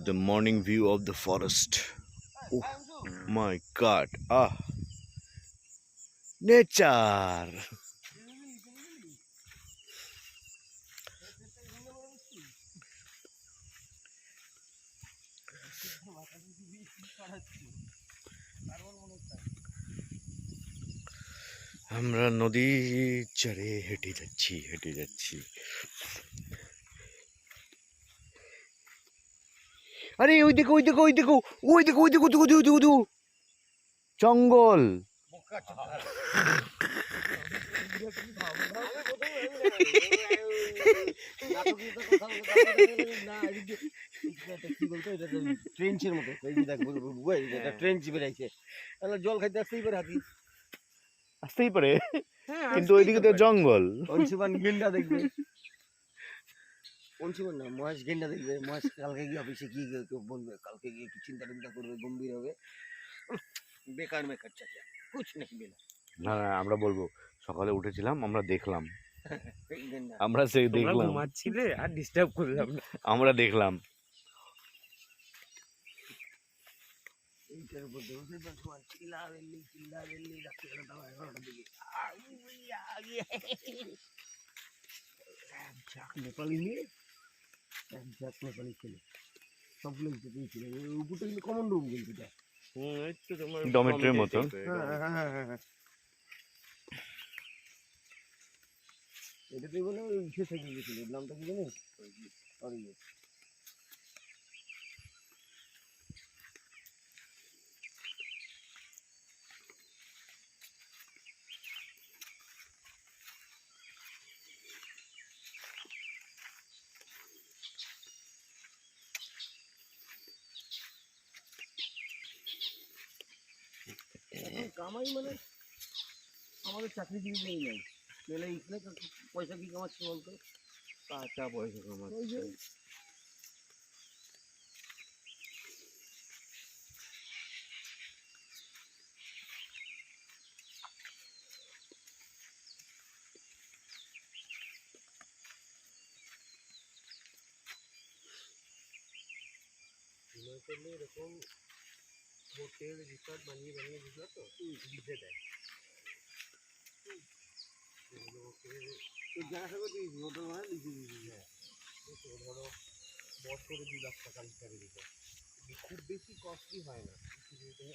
The morning view of the forest. Oh my God! Ah, nature. আমরা নদীর চরে হেঁটে যাচ্ছি। আরে ওই দেখো জঙ্গল। ট্রেঞ্চের মতো ট্রেঞ্চ বেরাইছে জল খাইতে আসতেই পারে কিন্তু ওইদিকে তো জঙ্গল। অংশীমান গেন্ডা দেখবে, অংশীমান না মহেশ গেন্ডা দেখবে। মহেশ কালকে গিয়ে অফিসে কি বলবে, কালকে গিয়ে একটু চিন্তা করবে, গম্ভীর হবে। বেকার চাচা কুছ নেই বেলা। না আমরা বলবো সকালে উঠেছিলাম, আমরা দেখলাম, ঘুমাচ্ছিলে আর ডিস্টার্ব করলাম না। আমরা দেখলাম। এইটার উপর চিল্লাবেল্লি রাত্রি 11টার দিকে নেপালি নিয়ে এক ঝাঁক নেপালি ছেলে সবগুলো ছিল। উপরটা কিন্তু কমন রুম কিন্তু ডমেট্রির মতো। হ্যাঁ এটা তুই বলে ইসে থেকে গেছিল, নামটা কি জানিস? কামাই মানে আমাদের চাকরিজীবী নেই, পেলে ইসলে পয়সা কি কামাচ্ছে বলতো? কাঁচা পয়সা কামাচ্ছে। হিমাচলে এরকম হোটেল রিসর্ট বানিয়ে বুঝলো তো লিজে দেয়। জায়গা করে হোটেল মানে লিজে দেয়। ধরো বছরে 2 লাখ টাকা হিসাবে দিতে, খুব বেশি কস্টলি হয় না। তুমি